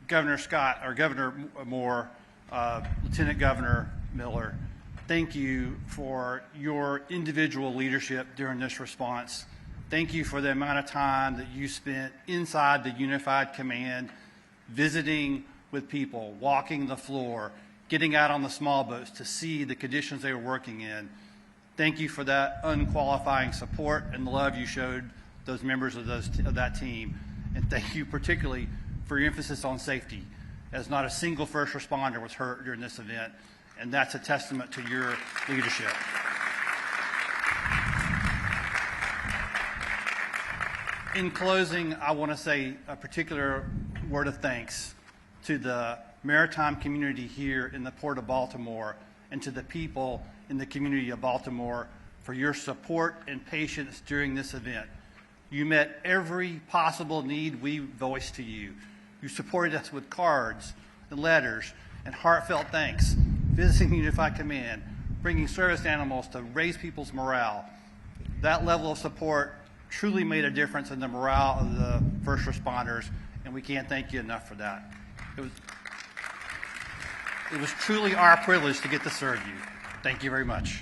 J: Governor Scott, or Governor Moore, Lieutenant Governor Miller, thank you for your individual leadership during this response. Thank you for the amount of time that you spent inside the Unified Command, visiting with people, walking the floor, getting out on the small boats to see the conditions they were working in. Thank you for that unqualifying support and the love you showed those members of that team. And thank you particularly for your emphasis on safety, as not a single first responder was hurt during this event. And that's a testament to your leadership. In closing, I want to say a particular word of thanks to the maritime community here in the Port of Baltimore and to the people in the community of Baltimore for your support and patience during this event. You met every possible need we voiced to you. You supported us with cards and letters and heartfelt thanks, visiting the Unified Command, bringing service animals to raise people's morale. That level of support truly made a difference in the morale of the first responders, and we can't thank you enough for that. It was truly our privilege to get to serve you. Thank you very much.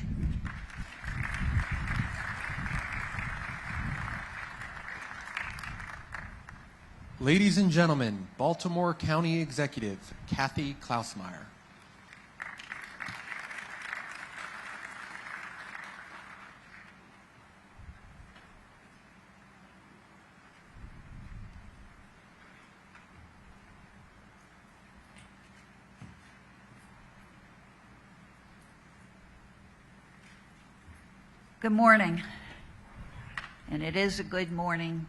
A: Ladies and gentlemen, Baltimore County Executive Kathy Klausmeyer.
K: Good morning, and it is a good morning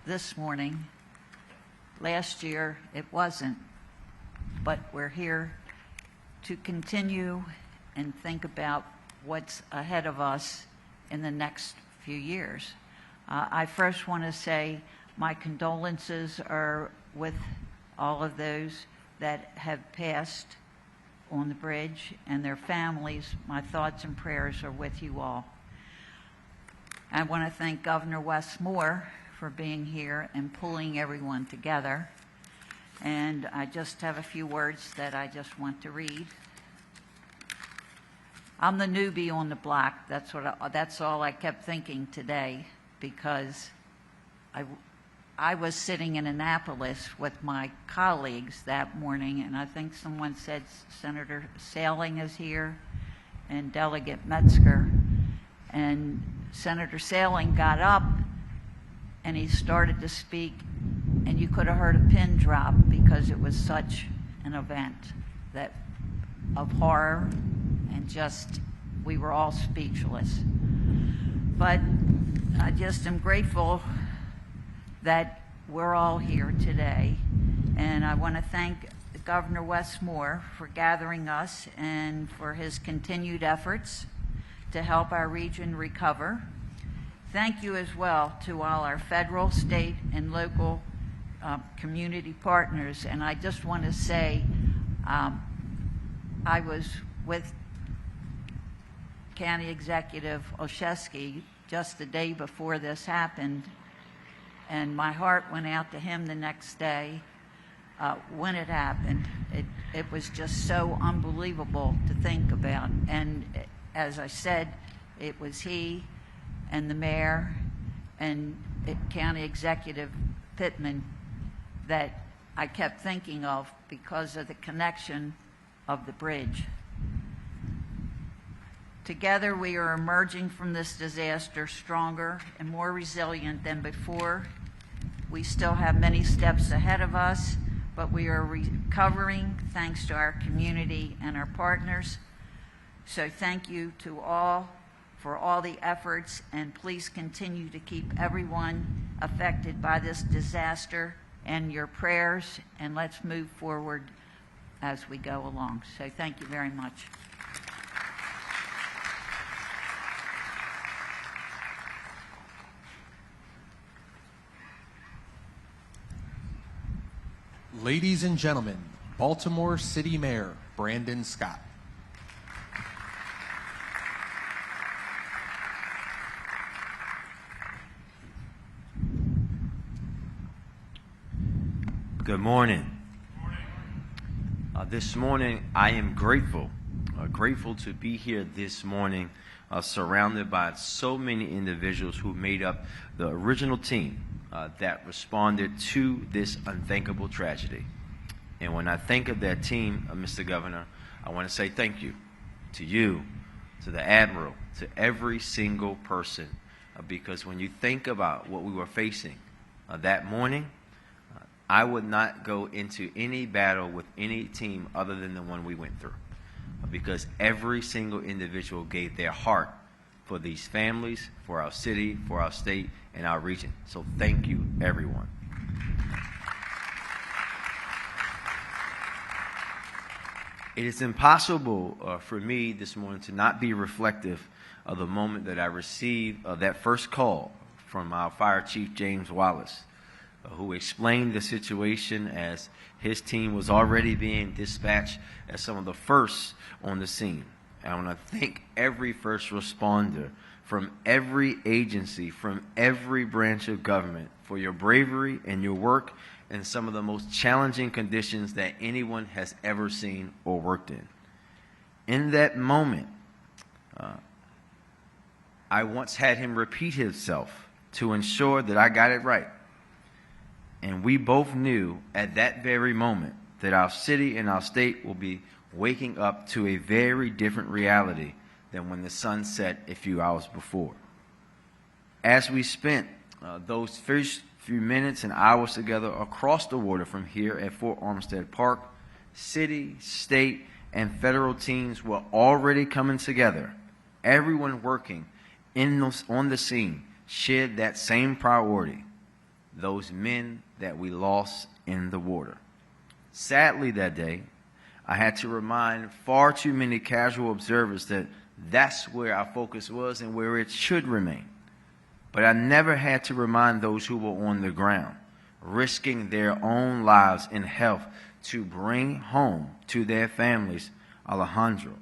K: this morning. Last year it wasn't, but we're here to continue and think about what's ahead of us in the next few years. I first want to say my condolences are with all of those that have passed on the bridge and their families. My thoughts and prayers are with you all. I want to thank Governor Wes Moore for being here and pulling everyone together. And I just have a few words that I just want to read. I'm the newbie on the block. That's all I kept thinking today, because I was sitting in Annapolis with my colleagues that morning, and I think someone said Senator Saling is here and Delegate Metzger. And Senator Saling got up and he started to speak, and you could have heard a pin drop because it was such an event of horror, and just we were all speechless. But I just am grateful that we're all here today, and I want to thank Governor Wes Moore for gathering us and for his continued efforts to help our region recover. Thank you as well to all our federal, state, and local community partners. And I just want to say, I was with County Executive Olszewski just the day before this happened, and my heart went out to him the next day when it happened. It was just so unbelievable to think about. And as I said, it was he and the mayor and County Executive Pittman that I kept thinking of because of the connection of the bridge. Together, we are emerging from this disaster stronger and more resilient than before. We still have many steps ahead of us, but we are recovering thanks to our community and our partners. So thank you to all for all the efforts, and please continue to keep everyone affected by this disaster and your prayers, and let's move forward as we go along. So thank you very much.
A: Ladies and gentlemen, Baltimore City Mayor Brandon Scott.
L: Good morning. This morning, I am grateful to be here this morning, surrounded by so many individuals who made up the original team that responded to this unthinkable tragedy. And when I think of that team, Mr. Governor, I want to say thank you to you, to the Admiral, to every single person, because when you think about what we were facing that morning, I would not go into any battle with any team other than the one we went through, because every single individual gave their heart for these families, for our city, for our state, and our region. So thank you, everyone. It is impossible for me this morning to not be reflective of the moment that I received that first call from our Fire Chief, James Wallace, who explained the situation as his team was already being dispatched as some of the first on the scene. I want to thank every first responder from every agency, from every branch of government for your bravery and your work in some of the most challenging conditions that anyone has ever seen or worked in. In that moment, I once had him repeat himself to ensure that I got it right. And we both knew at that very moment that our city and our state will be waking up to a very different reality than when the sun set a few hours before. As we spent those first few minutes and hours together across the water from here at Fort Armistead Park, city, state, and federal teams were already coming together. Everyone working on the scene shared that same priority, those men that we lost in the water. Sadly, that day, I had to remind far too many casual observers that that's where our focus was and where it should remain. But I never had to remind those who were on the ground, risking their own lives and health to bring home to their families Alejandro,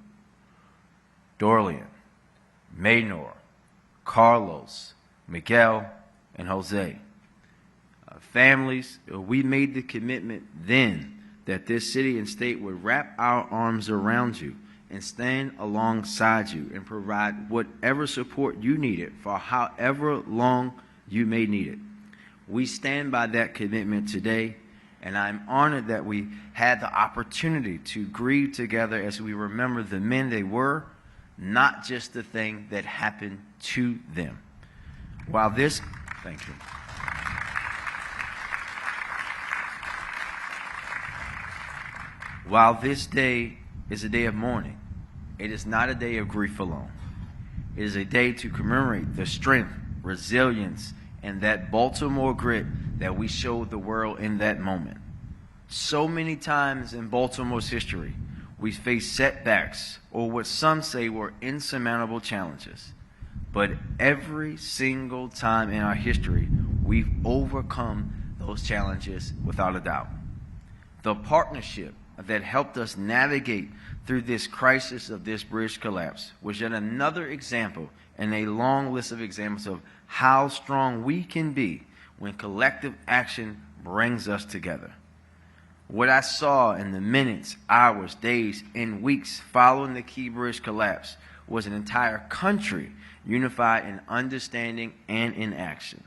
L: Dorlian, Maynor, Carlos, Miguel, and Jose. Families, we made the commitment then that this city and state would wrap our arms around you and stand alongside you and provide whatever support you needed for however long you may need it. We stand by that commitment today, and I'm honored that we had the opportunity to grieve together as we remember the men they were, not just the thing that happened to them. While this, thank you. While this day is a day of mourning, it is not a day of grief alone. It is a day to commemorate the strength, resilience, and that Baltimore grit that we showed the world in that moment. So many times in Baltimore's history, we faced setbacks or what some say were insurmountable challenges. But every single time in our history, we've overcome those challenges without a doubt. The partnership that helped us navigate through this crisis of this bridge collapse was yet another example in a long list of examples of how strong we can be when collective action brings us together. What I saw in the minutes, hours, days, and weeks following the Key Bridge collapse was an entire country unified in understanding and in action.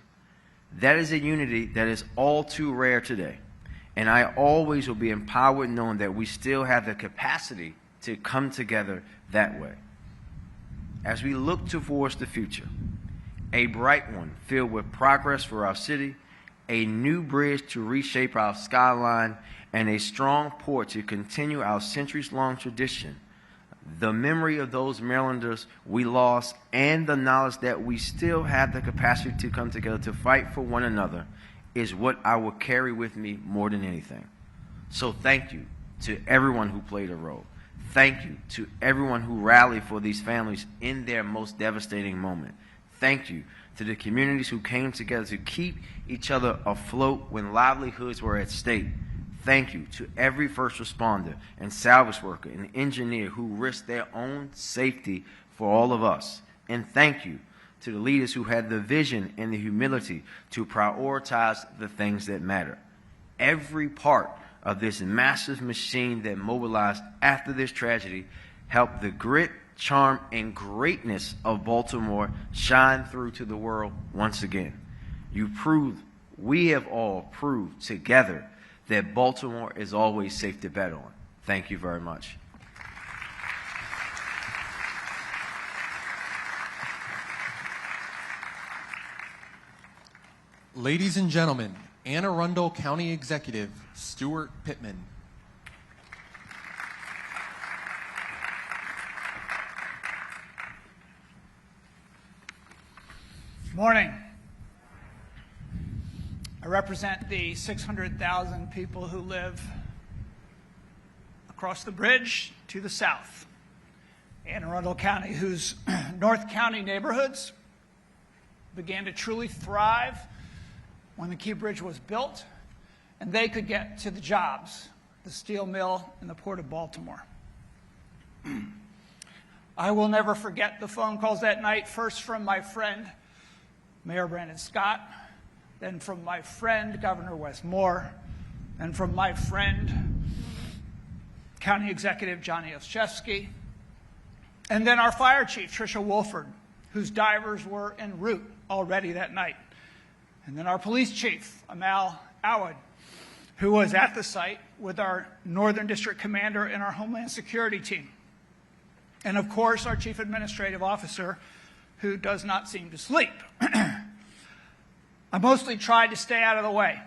L: That is a unity that is all too rare today. And I always will be empowered knowing that we still have the capacity to come together that way. As we look towards the future, a bright one filled with progress for our city, a new bridge to reshape our skyline, and a strong port to continue our centuries-long tradition, the memory of those Marylanders we lost, and the knowledge that we still have the capacity to come together to fight for one another is what I will carry with me more than anything. So thank you to everyone who played a role. Thank you to everyone who rallied for these families in their most devastating moment. Thank you to the communities who came together to keep each other afloat when livelihoods were at stake. Thank you to every first responder and salvage worker and engineer who risked their own safety for all of us. And thank you to the leaders who had the vision and the humility to prioritize the things that matter. Every part of this massive machine that mobilized after this tragedy helped the grit, charm, and greatness of Baltimore shine through to the world once again. You proved, we have all proved together that Baltimore is always safe to bet on. Thank you very much.
A: Ladies and gentlemen, Anne Arundel County Executive Stuart Pittman.
M: Morning. I represent the 600,000 people who live across the bridge to the south. Anne Arundel County, whose North County neighborhoods began to truly thrive when the Key Bridge was built, and they could get to the jobs, the steel mill and the Port of Baltimore. I will never forget the phone calls that night, first from my friend, Mayor Brandon Scott, then from my friend, Governor Wes Moore, and from my friend, County Executive Johnny Oshevsky, and then our fire chief, Tricia Wolford, whose divers were en route already that night. And then our police chief, Amal Awad, who was at the site with our Northern District Commander and our Homeland Security team. And of course, our Chief Administrative Officer, who does not seem to sleep. I mostly tried to stay out of the way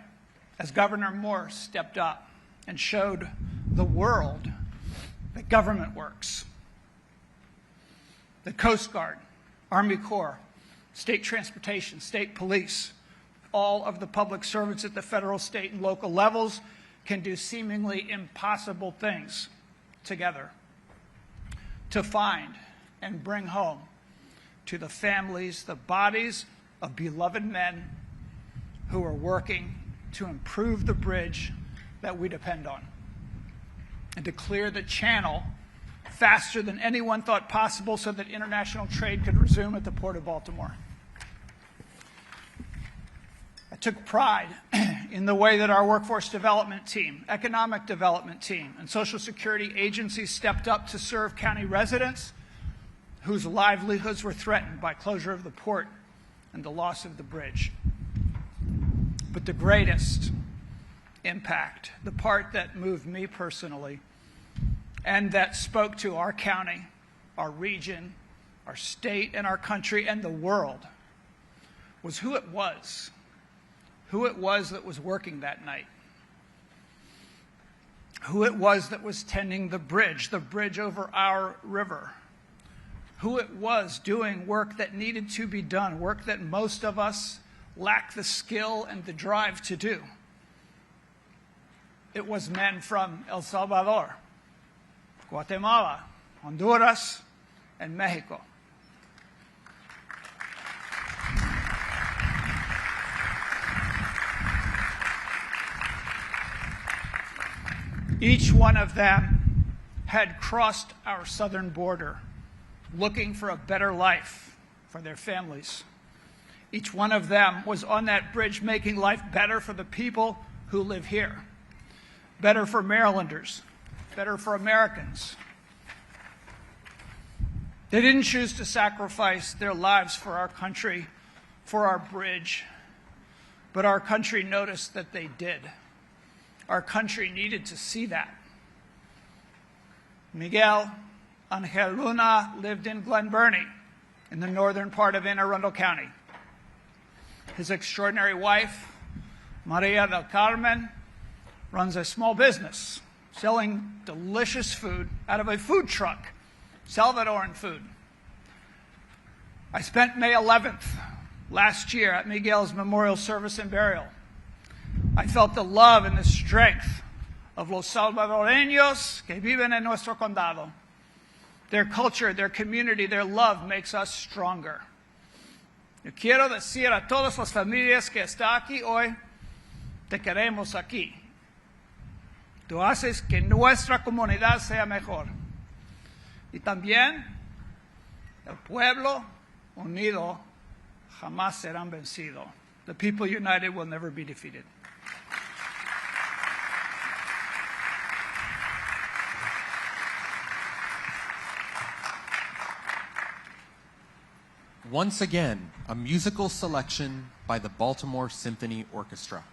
M: as Governor Moore stepped up and showed the world that government works. The Coast Guard, Army Corps, State Transportation, State Police, all of the public servants at the federal, state, and local levels can do seemingly impossible things together to find and bring home to the families the bodies of beloved men who are working to improve the bridge that we depend on, and to clear the channel faster than anyone thought possible so that international trade could resume at the Port of Baltimore. I took pride in the way that our workforce development team, economic development team, and Social Security agencies stepped up to serve county residents whose livelihoods were threatened by closure of the port and the loss of the bridge. But the greatest impact, the part that moved me personally, and that spoke to our county, our region, our state, and our country, and the world, was who it was that was working that night, who it was that was tending the bridge over our river, who it was doing work that needed to be done, work that most of us lack the skill and the drive to do. It was men from El Salvador, Guatemala, Honduras, and Mexico. Each one of them had crossed our southern border looking for a better life for their families. Each one of them was on that bridge making life better for the people who live here, better for Marylanders, better for Americans. They didn't choose to sacrifice their lives for our country, for our bridge, but our country noticed that they did. Our country needed to see that. Miguel Angel Luna lived in Glen Burnie, in the northern part of Anne Arundel County. His extraordinary wife, Maria del Carmen, runs a small business selling delicious food out of a food truck, Salvadoran food. I spent May 11th last year at Miguel's memorial service and burial. I felt the love and the strength of los salvadoreños que viven en nuestro condado. Their culture, their community, their love makes us stronger. Yo quiero decir a todas las familias que están aquí hoy, te queremos aquí. Tú haces que nuestra comunidad sea mejor. Y también el pueblo unido jamás serán vencidos. The people united will never be defeated.
A: Once again, a musical selection by the Baltimore Symphony Orchestra.